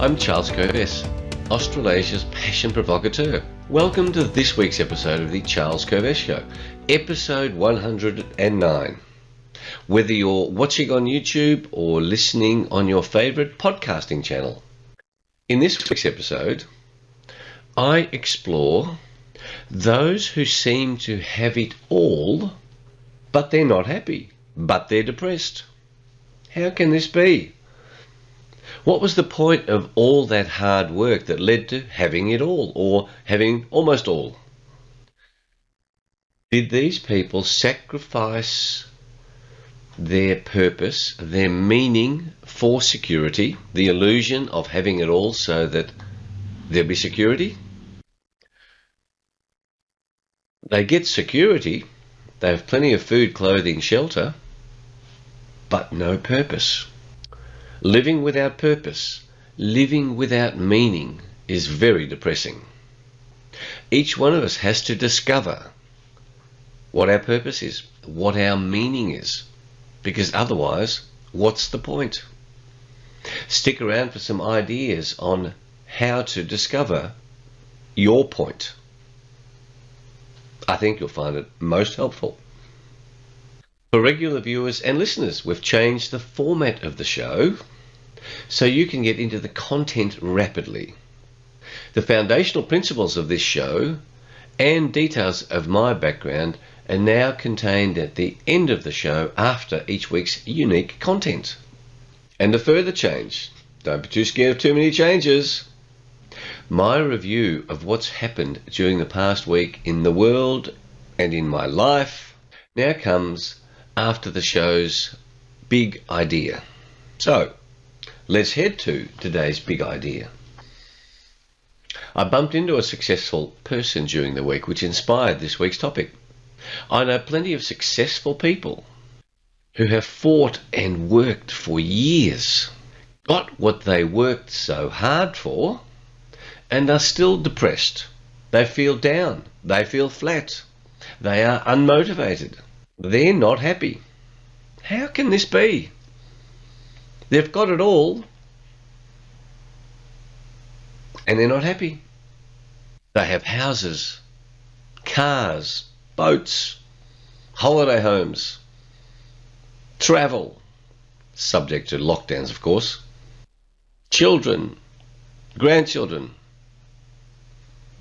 I'm Charles Curves, Australasia's passion provocateur. Welcome to this week's episode of the Charles Curves Show, episode 109. Whether you're watching on YouTube or listening on your favourite podcasting channel. In this week's episode, I explore those who seem to have it all, but they're not happy, but they're depressed. How can this be? What was the point of all that hard work that led to having it all, or having almost all? Did these people sacrifice their purpose, their meaning for security, the illusion of having it all so that there'll be security? They get security, they have plenty of food, clothing, shelter, but no purpose. Living without purpose, living without meaning is very depressing. Each one of us has to discover what our purpose is, what our meaning is, because otherwise, what's the point? Stick around for some ideas on how to discover your point. I think you'll find it most helpful. For regular viewers and listeners, we've changed the format of the show so you can get into the content rapidly. The foundational principles of this show and details of my background are now contained at the end of the show after each week's unique content. And a further change, don't be too scared of too many changes. My review of what's happened during the past week in the world and in my life now comes after the show's big idea. So, let's head to today's big idea. I bumped into a successful person during the week which inspired this week's topic. I know plenty of successful people who have fought and worked for years, got what they worked so hard for, and are still depressed. They feel down, they feel flat, they are unmotivated. They're not happy. How can this be? They've got it all, and they're not happy. They have houses, cars, boats, holiday homes, travel, subject to lockdowns of course, children, grandchildren,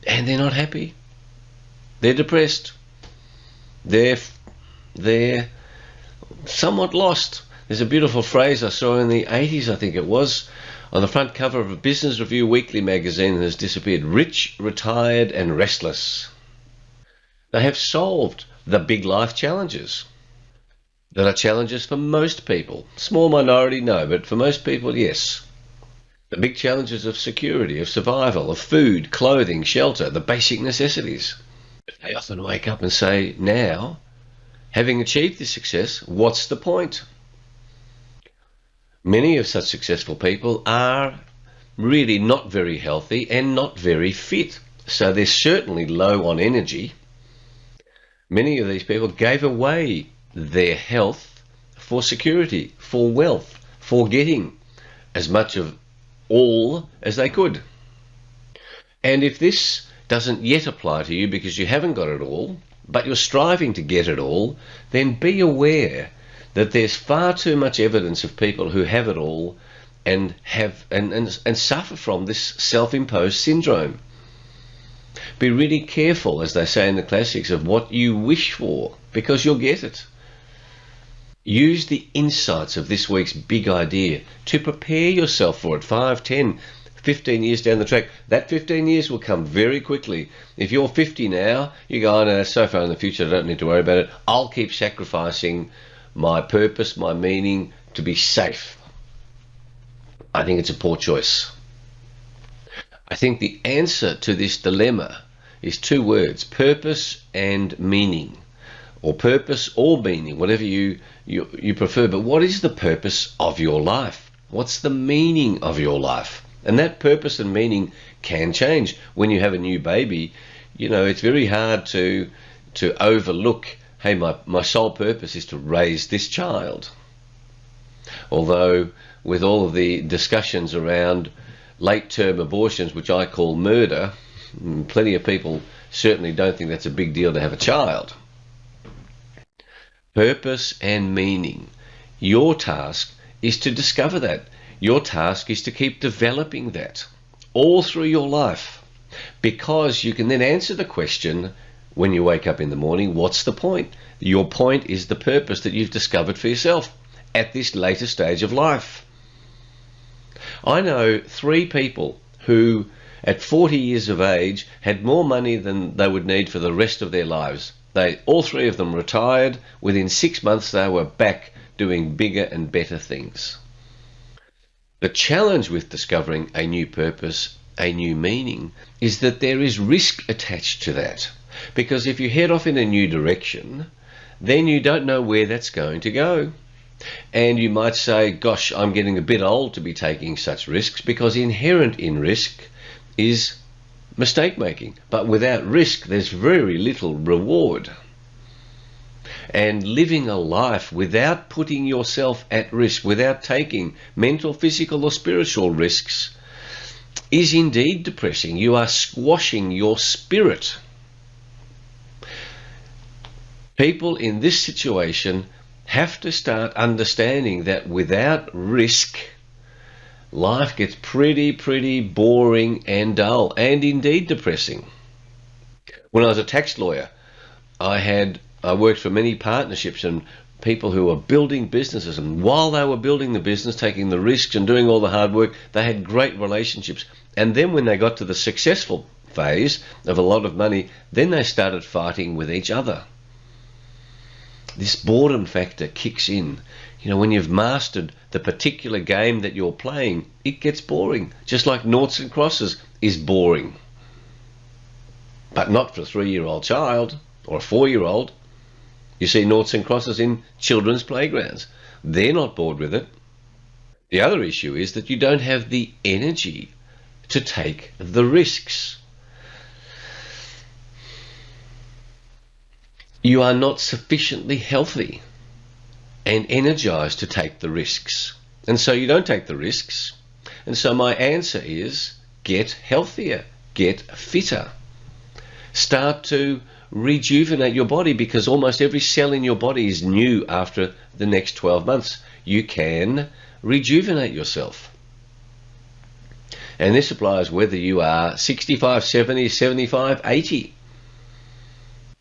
and they're not happy. They're depressed. They're somewhat lost. There's a beautiful phrase I saw in the 80s, I think it was, on the front cover of a Business Review weekly magazine that has disappeared. Rich, retired and restless. They have solved the big life challenges that are challenges for most people. Small minority, no, but for most people, yes. The big challenges of security, of survival, of food, clothing, shelter, the basic necessities. They often wake up and say, now, having achieved this success, what's the point? Many of such successful people are really not very healthy and not very fit, so they're certainly low on energy. Many of these people gave away their health for security, for wealth, for getting as much of all as they could. And if this doesn't yet apply to you because you haven't got it all, but you're striving to get it all, then be aware that there's far too much evidence of people who have it all and suffer from this self-imposed syndrome. Be really careful, as they say in the classics, of what you wish for, because you'll get it. Use the insights of this week's big idea to prepare yourself for it 5, 10, 15 years down the track. That 15 years will come very quickly. If you're 50 now, you go, oh no, that's so far in the future, I don't need to worry about it. I'll keep sacrificing my purpose, my meaning, to be safe. I think it's a poor choice. I think the answer to this dilemma is two words: purpose and meaning, or purpose or meaning, whatever you prefer. But what is the purpose of your life? What's the meaning of your life? And that purpose and meaning can change. When you have a new baby, you know, it's very hard to overlook, hey, my sole purpose is to raise this child. Although with all of the discussions around late-term abortions, which I call murder. Plenty of people certainly don't think that's a big deal to have a child. Purpose and meaning. Your task is to discover that. Your task is to keep developing that all through your life, because you can then answer the question when you wake up in the morning, what's the point? Your point is the purpose that you've discovered for yourself at this later stage of life. I know 3 people who at 40 years of age had more money than they would need for the rest of their lives. All 3 of them retired. Within 6 months they were back doing bigger and better things. The challenge with discovering a new purpose, a new meaning, is that there is risk attached to that. Because if you head off in a new direction, then you don't know where that's going to go. And you might say, gosh, I'm getting a bit old to be taking such risks, because inherent in risk is mistake making. But without risk, there's very little reward. And living a life without putting yourself at risk, without taking mental, physical or spiritual risks, is indeed depressing. You are squashing your spirit. People in this situation have to start understanding that without risk, life gets pretty boring and dull, and indeed depressing. When I was a tax lawyer, I worked for many partnerships and people who were building businesses, and while they were building the business, taking the risks and doing all the hard work, they had great relationships. And then when they got to the successful phase of a lot of money, then they started fighting with each other. This boredom factor kicks in. You know, when you've mastered the particular game that you're playing, it gets boring. Just like noughts and crosses is boring. But not for a 3-year-old child or a 4-year-old. You see noughts and crosses in children's playgrounds. They're not bored with it. The other issue is that you don't have the energy to take the risks. You are not sufficiently healthy and energized to take the risks. And so you don't take the risks. And so my answer is, get healthier, get fitter. Start to rejuvenate your body, because almost every cell in your body is new after the next 12 months. You can rejuvenate yourself. And this applies whether you are 65, 70, 75, 80.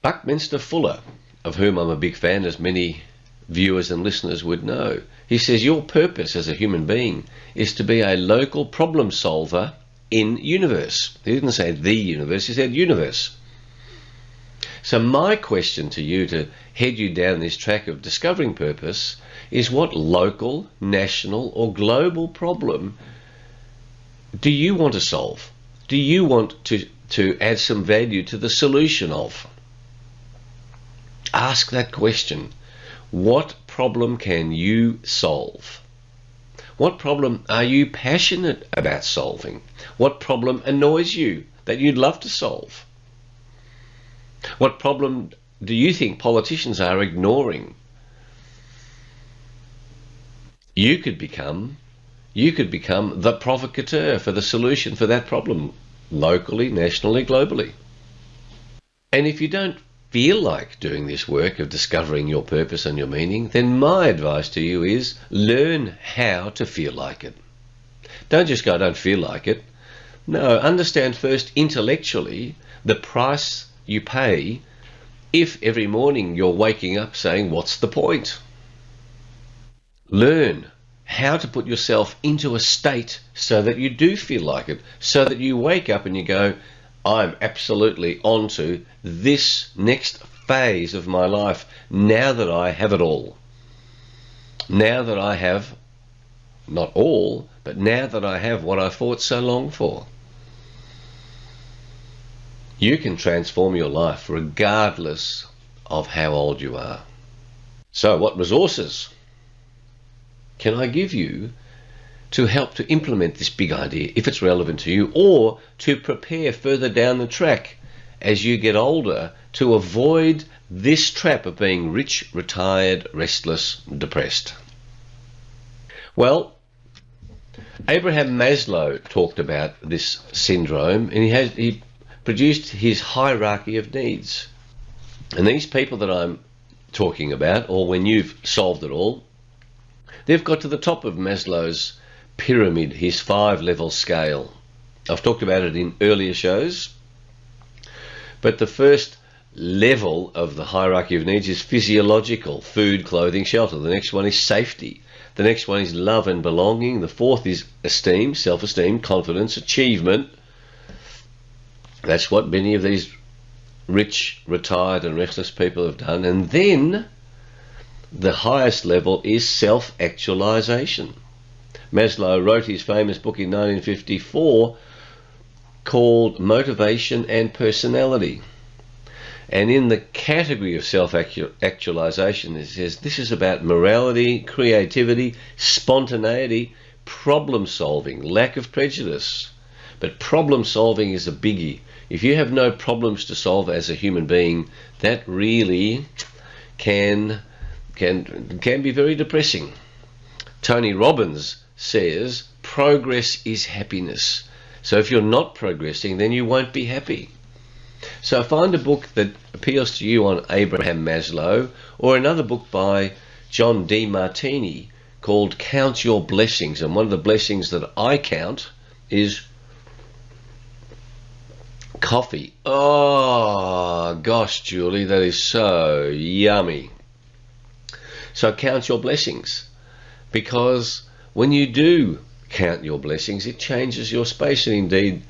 Buckminster Fuller, of whom I'm a big fan, as many viewers and listeners would know, he says your purpose as a human being is to be a local problem solver in universe. He didn't say the universe, he said universe. So my question to you, to head you down this track of discovering purpose, is what local, national or global problem do you want to solve? Do you want to add some value to the solution of? Ask that question. What problem can you solve? What problem are you passionate about solving? What problem annoys you that you'd love to solve? What problem do you think politicians are ignoring? You could become the provocateur for the solution for that problem, locally, nationally, globally. And if you don't feel like doing this work of discovering your purpose and your meaning, then my advice to you is learn how to feel like it. Don't just go, I don't feel like it. No, understand first intellectually the price you pay if every morning you're waking up saying, what's the point? Learn how to put yourself into a state so that you do feel like it, so that you wake up and you go, I'm absolutely onto this next phase of my life now that I have it all. Now that I have, not all, but now that I have what I fought so long for. You can transform your life regardless of how old you are. So what resources can I give you to help to implement this big idea if it's relevant to you, or to prepare further down the track as you get older to avoid this trap of being rich, retired, restless, depressed? Well, Abraham Maslow talked about this syndrome, and he produced his hierarchy of needs. And these people that I'm talking about, or when you've solved it all, they've got to the top of Maslow's pyramid, his 5-level scale. I've talked about it in earlier shows, but the first level of the hierarchy of needs is physiological: food, clothing, shelter. The next one is safety. The next one is love and belonging. The fourth is esteem, self-esteem, confidence, achievement. That's what many of these rich, retired and restless people have done. And then the highest level is self-actualization. Maslow wrote his famous book in 1954 called Motivation and Personality. And in the category of self-actualization, it says this is about morality, creativity, spontaneity, problem solving, lack of prejudice. But problem solving is a biggie. If you have no problems to solve as a human being, that really can be very depressing. Tony Robbins says progress is happiness. So if you're not progressing, then you won't be happy. So find a book that appeals to you on Abraham Maslow, or another book by John D. Martini called Count Your Blessings. And one of the blessings that I count is coffee. Oh gosh, Julie, that is so yummy. So count your blessings, because when you do count your blessings, it changes your space. And indeed,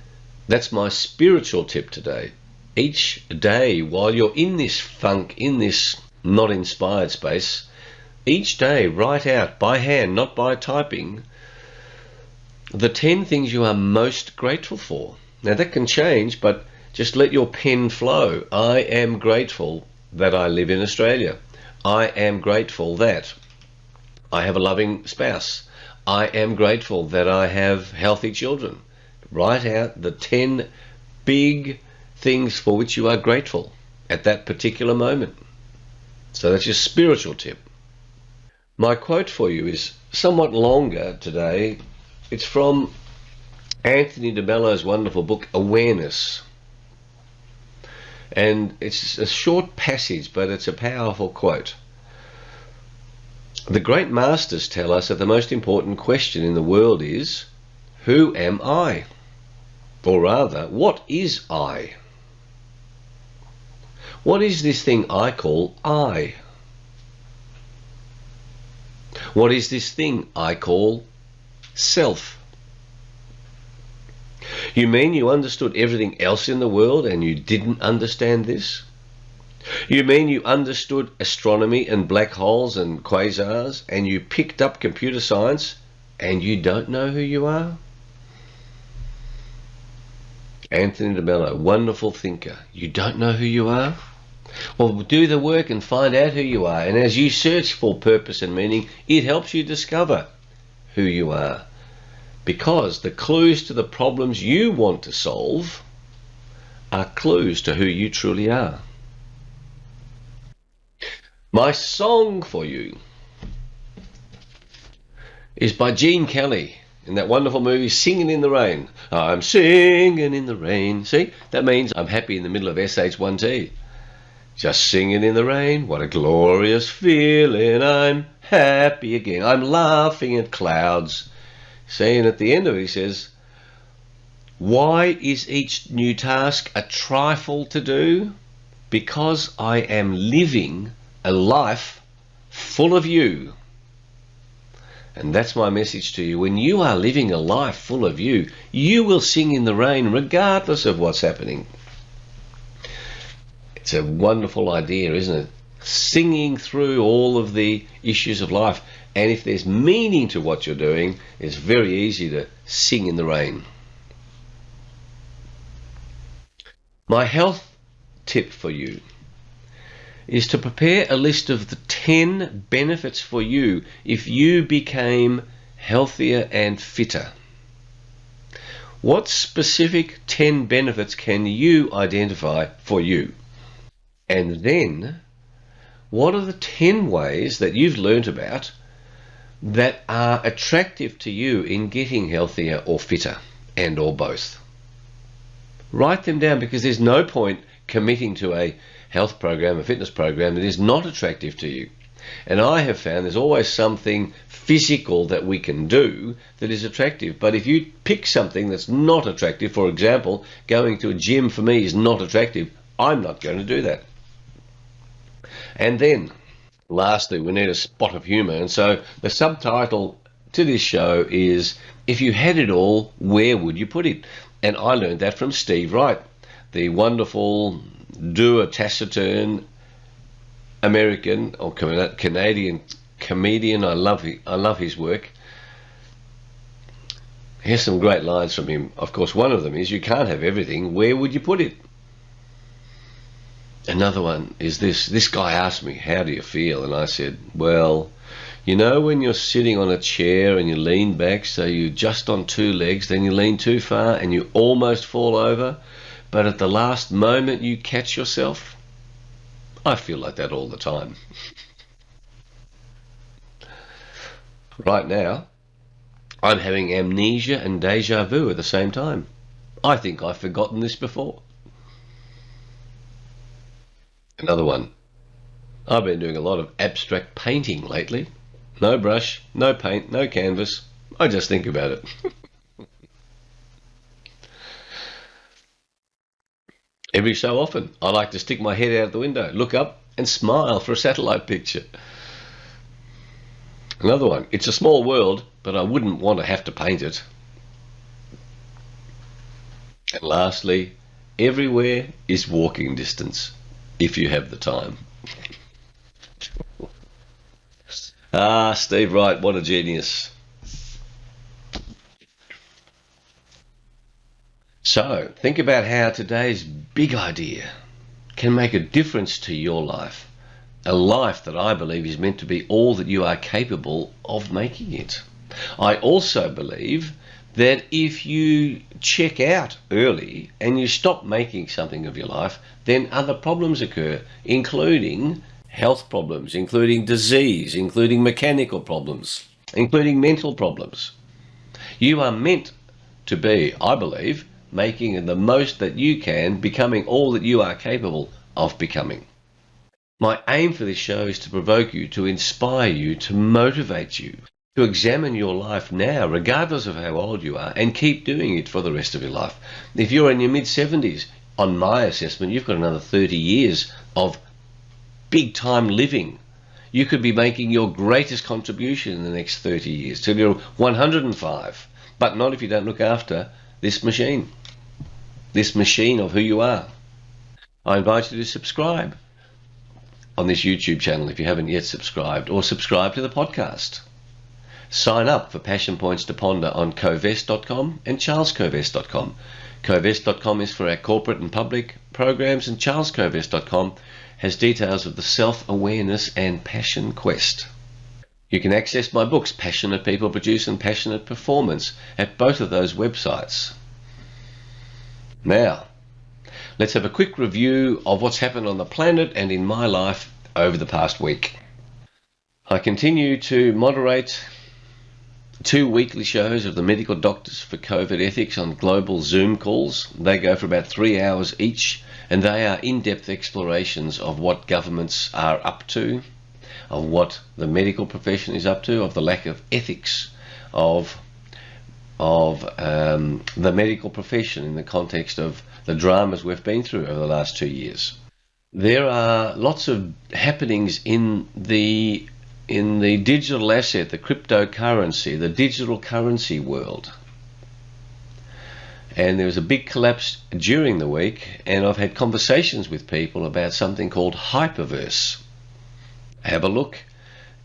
that's my spiritual tip today. Each day, while you're in this funk, in this not inspired space, each day write out by hand, not by typing, the 10 things you are most grateful for. Now that can change, but just let your pen flow. I am grateful that I live in Australia. I am grateful that I have a loving spouse. I am grateful that I have healthy children. Write out the 10 big things for which you are grateful at that particular moment. So that's your spiritual tip. My quote for you is somewhat longer today. It's from Anthony de Mello's wonderful book, Awareness. And it's a short passage, but it's a powerful quote. The great masters tell us that the most important question in the world is, who am I? Or rather, what is I? What is this thing I call I? What is this thing I call self? You mean you understood everything else in the world and you didn't understand this? You mean you understood astronomy and black holes and quasars, and you picked up computer science and you don't know who you are? Anthony de Mello, wonderful thinker. You don't know who you are? Well, do the work and find out who you are. And as you search for purpose and meaning, it helps you discover who you are. Because the clues to the problems you want to solve are clues to who you truly are. My song for you is by Gene Kelly in that wonderful movie Singing in the Rain. I'm singing in the rain. See, that means I'm happy in the middle of SH1T. Just singing in the rain, what a glorious feeling. I'm happy again. I'm laughing at clouds. See, and at the end of it he says, why is each new task a trifle to do? Because I am living a life full of you. And that's my message to you. When you are living a life full of you, you will sing in the rain regardless of what's happening. It's a wonderful idea, isn't it? Singing through all of the issues of life. And if there's meaning to what you're doing, it's very easy to sing in the rain. My health tip for you is to prepare a list of the 10 benefits for you if you became healthier and fitter. What specific 10 benefits can you identify for you? And then, what are the 10 ways that you've learnt about that are attractive to you in getting healthier or fitter, and or both. Write them down, because there's no point committing to a health program, a fitness program that is not attractive to you. And I have found there's always something physical that we can do that is attractive. But if you pick something that's not attractive, for example, going to a gym for me is not attractive, I'm not going to do that. And then, lastly, we need a spot of humour. And so the subtitle to this show is, if you had it all, where would you put it? And I learned that from Steve Wright, the wonderful doer, taciturn, American or Canadian comedian. I love his work. Here's some great lines from him. Of course, one of them is, you can't have everything, where would you put it? Another one is this. This guy asked me, how do you feel? And I said, well, you know when you're sitting on a chair and you lean back, so you're just on two legs, then you lean too far and you almost fall over, but at the last moment you catch yourself? I feel like that all the time. Right now, I'm having amnesia and deja vu at the same time. I think I've forgotten this before. Another one. I've been doing a lot of abstract painting lately. No brush, no paint, no canvas. I just think about it. Every so often, I like to stick my head out the window, look up and smile for a satellite picture. Another one. It's a small world, but I wouldn't want to have to paint it. And lastly, everywhere is walking distance, if you have the time. Steve Wright, what a genius. So, think about how today's big idea can make a difference to your life. A life that I believe is meant to be all that you are capable of making it. I also believe that if you check out early and you stop making something of your life, then other problems occur, including health problems, including disease, including mechanical problems, including mental problems. You are meant to be, I believe, making the most that you can, becoming all that you are capable of becoming. My aim for this show is to provoke you, to inspire you, to motivate you, to examine your life now, regardless of how old you are, and keep doing it for the rest of your life. If you're in your mid-70s, on my assessment, you've got another 30 years of big-time living. You could be making your greatest contribution in the next 30 years, till you're 105, but not if you don't look after this machine of who you are. I invite you to subscribe on this YouTube channel if you haven't yet subscribed, or subscribe to the podcast. Sign up for Passion Points to Ponder on covest.com and charlescovest.com. Covest.com is for our corporate and public programs, and charlescovest.com has details of the self-awareness and passion quest. You can access my books, Passionate People Produce and Passionate Performance, at both of those websites. Now, let's have a quick review of what's happened on the planet and in my life over the past week. I continue to moderate 2 weekly shows of the Medical Doctors for COVID Ethics on global Zoom calls. They go for about 3 hours each, and they are in-depth explorations of what governments are up to, of what the medical profession is up to, of the lack of ethics of the medical profession in the context of the dramas we've been through over the last 2 years. There are lots of happenings in the digital asset, the cryptocurrency, the digital currency world. And there was a big collapse during the week, and I've had conversations with people about something called hyperverse. Have a look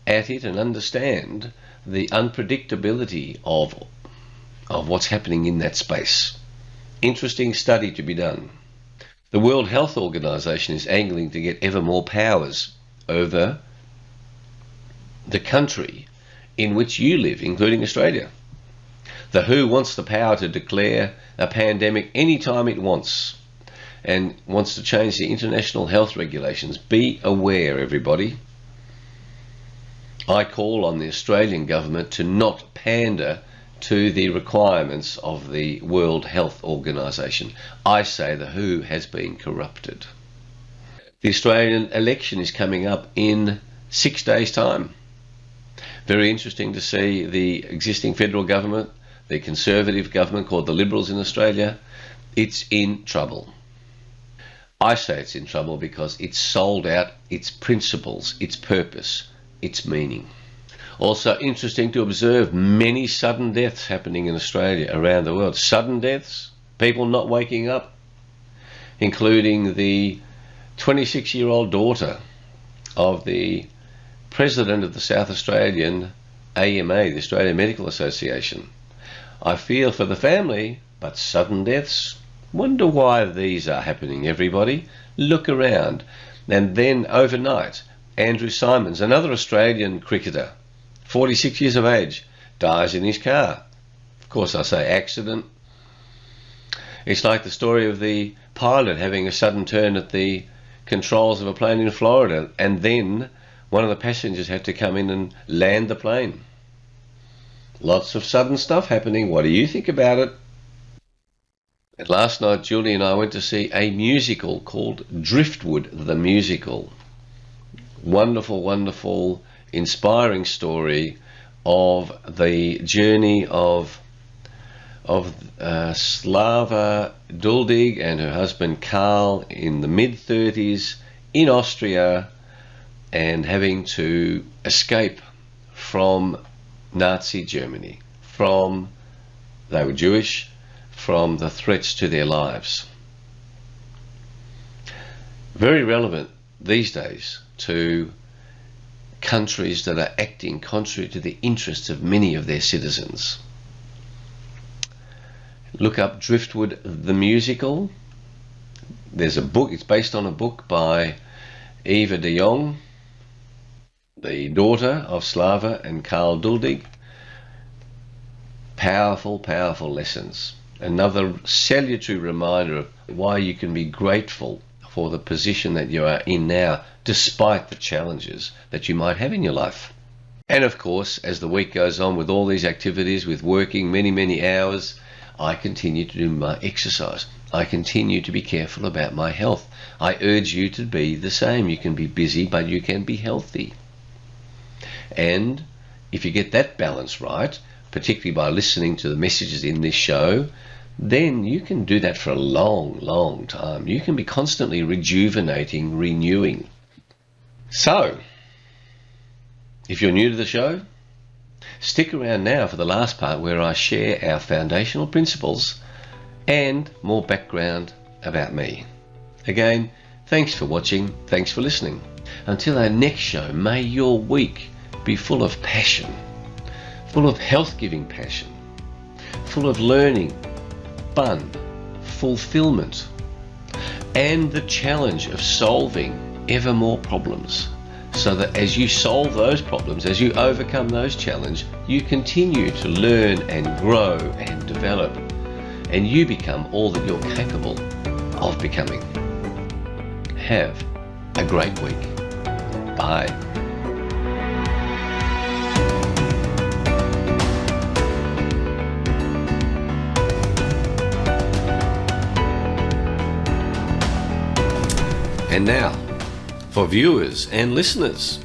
at it and understand the unpredictability of what's happening in that space. Interesting study to be done. The World Health Organization is angling to get ever more powers over the country in which you live, including Australia. The WHO wants the power to declare a pandemic anytime it wants, and wants to change the international health regulations. Be aware, everybody. I call on the Australian government to not pander to the requirements of the World Health Organization. I say the WHO has been corrupted. The Australian election is coming up in 6 days' time. Very interesting to see the existing federal government, the Conservative government called the Liberals in Australia. It's in trouble. I say it's in trouble because it's sold out its principles, its purpose, its meaning. Also interesting to observe many sudden deaths happening in Australia, around the world. Sudden deaths, people not waking up, including the 26-year-old daughter of the President of the South Australian AMA, the Australian Medical Association. I feel for the family, but sudden deaths? Wonder why these are happening, everybody. Look around. And then overnight, Andrew Symonds, another Australian cricketer, 46 years of age, dies in his car. Of course, I say accident. It's like the story of the pilot having a sudden turn at the controls of a plane in Florida, and then one of the passengers had to come in and land the plane. Lots of sudden stuff happening. What do you think about it? And last night, Julie and I went to see a musical called Driftwood, the Musical. Wonderful, wonderful, inspiring story of the journey of Slava Duldig and her husband Karl in the mid-30s in Austria, and having to escape from Nazi Germany, they were Jewish, from the threats to their lives. Very relevant these days to countries that are acting contrary to the interests of many of their citizens. Look up Driftwood the Musical. There's a book, it's based on a book by Eva de Jong, the daughter of Slava and Karl Duldig. Powerful, powerful lessons. Another salutary reminder of why you can be grateful for the position that you are in now, despite the challenges that you might have in your life. And of course, as the week goes on with all these activities, with working many, many hours, I continue to do my exercise. I continue to be careful about my health. I urge you to be the same. You can be busy, but you can be healthy. And if you get that balance right, particularly by listening to the messages in this show, then you can do that for a long, long time. You can be constantly rejuvenating, renewing. So, if you're new to the show, stick around now for the last part where I share our foundational principles and more background about me. Again, thanks for watching, thanks for listening. Until our next show, may your week be full of passion, full of health-giving passion, full of learning, fun, fulfillment, and the challenge of solving ever more problems, so that as you solve those problems, as you overcome those challenges, you continue to learn and grow and develop, and you become all that you're capable of becoming. Have a great week. Bye. And now, for viewers and listeners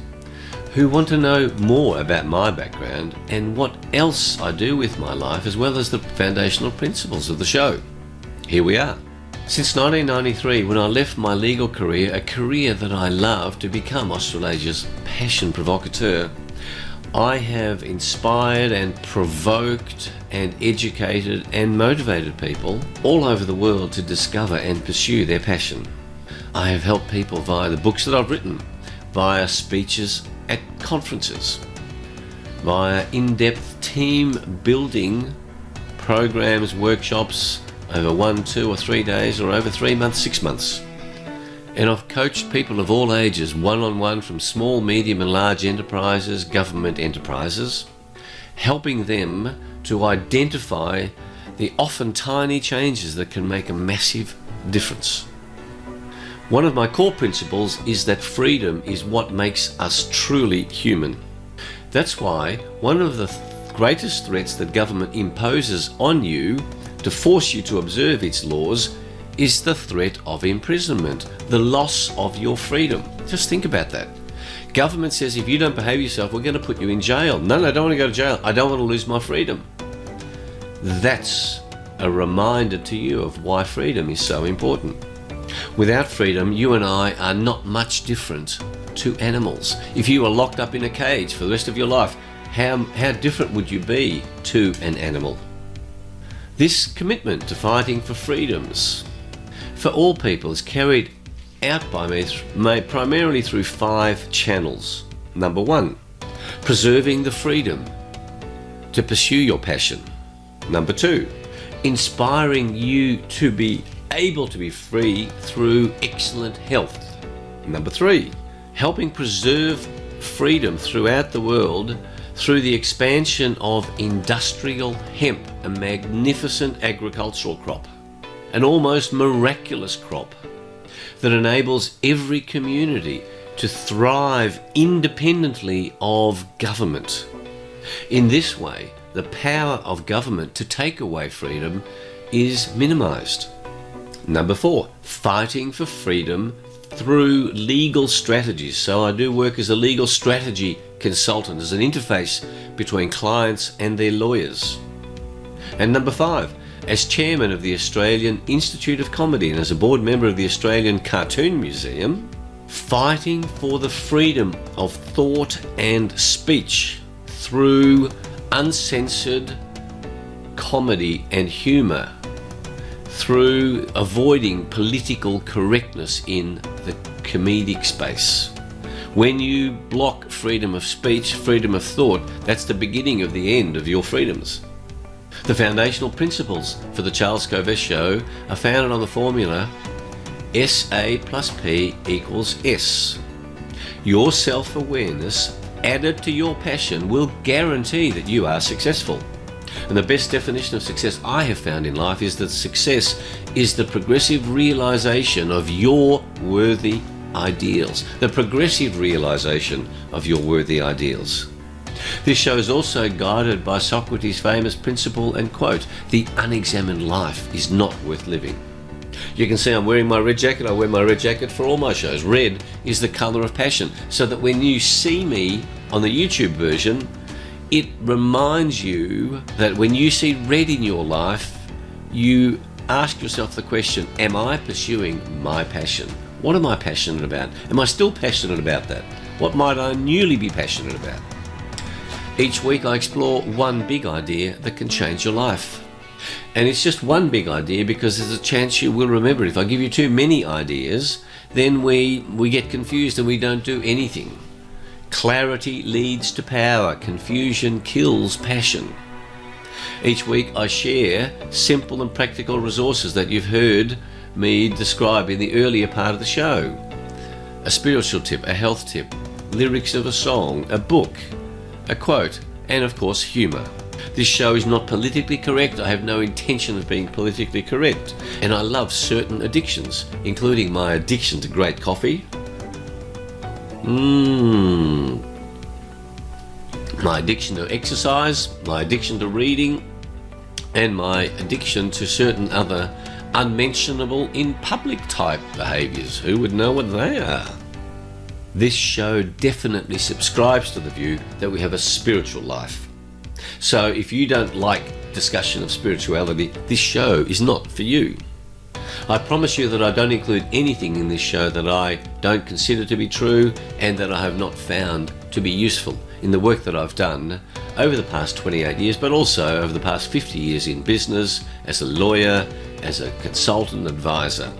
who want to know more about my background and what else I do with my life, as well as the foundational principles of the show, here we are. Since 1993, when I left my legal career, a career that I love, to become Australasia's passion provocateur, I have inspired and provoked and educated and motivated people all over the world to discover and pursue their passion. I have helped people via the books that I've written, via speeches at conferences, via in-depth team building programs, workshops over 1, 2 or 3 days, or over 3 months, 6 months. And I've coached people of all ages, one-on-one, from small, medium and large enterprises, government enterprises, helping them to identify the often tiny changes that can make a massive difference. One of my core principles is that freedom is what makes us truly human. That's why one of the greatest threats that government imposes on you to force you to observe its laws is the threat of imprisonment, the loss of your freedom. Just think about that. Government says if you don't behave yourself, we're going to put you in jail. No, I don't want to go to jail. I don't want to lose my freedom. That's a reminder to you of why freedom is so important. Without freedom, you and I are not much different to animals. If you were locked up in a cage for the rest of your life, how different would you be to an animal? This commitment to fighting for freedoms for all people is carried out by me primarily through 5 channels. Number 1, preserving the freedom to pursue your passion. Number 2, inspiring you to be able to be free through excellent health. Number 3, helping preserve freedom throughout the world through the expansion of industrial hemp, a magnificent agricultural crop, an almost miraculous crop that enables every community to thrive independently of government. In this way, the power of government to take away freedom is minimized. Number 4, fighting for freedom through legal strategies. So I do work as a legal strategy consultant, as an interface between clients and their lawyers. And number 5, as chairman of the Australian Institute of Comedy and as a board member of the Australian Cartoon Museum, fighting for the freedom of thought and speech through uncensored comedy and humour, through avoiding political correctness in the comedic space. When you block freedom of speech, freedom of thought, that's the beginning of the end of your freedoms. The foundational principles for the Charles Covess Show are founded on the formula SA plus P equals S. Your self-awareness added to your passion will guarantee that you are successful. And the best definition of success I have found in life is that success is the progressive realization of your worthy ideals. The progressive realization of your worthy ideals. This show is also guided by Socrates' famous principle and quote, "The unexamined life is not worth living." You can see I'm wearing my red jacket. I wear my red jacket for all my shows. Red is the color of passion, so that when you see me on the YouTube version, it reminds you that when you see red in your life, you ask yourself the question, am I pursuing my passion? What am I passionate about? Am I still passionate about that? What might I newly be passionate about? Each week I explore one big idea that can change your life. And it's just one big idea because there's a chance you will remember it. If I give you too many ideas, then we get confused and we don't do anything. Clarity leads to power. Confusion kills passion. Each week I share simple and practical resources that you've heard me describe in the earlier part of the show. A spiritual tip, a health tip, lyrics of a song, a book, a quote, and of course humour. This show is not politically correct. I have no intention of being politically correct. And I love certain addictions, including my addiction to great coffee, my addiction to exercise, my addiction to reading, and my addiction to certain other unmentionable in public type behaviours. Who would know what they are? This show definitely subscribes to the view that we have a spiritual life. So if you don't like discussion of spirituality, this show is not for you. I promise you that I don't include anything in this show that I don't consider to be true and that I have not found to be useful in the work that I've done over the past 28 years, but also over the past 50 years in business, as a lawyer, as a consultant advisor.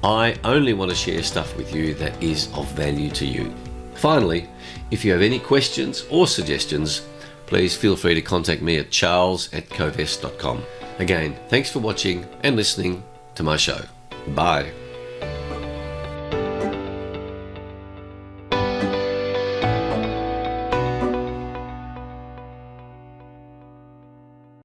I only want to share stuff with you that is of value to you. Finally, if you have any questions or suggestions, please feel free to contact me at charles@covess.com. Again, thanks for watching and listening to my show. Bye.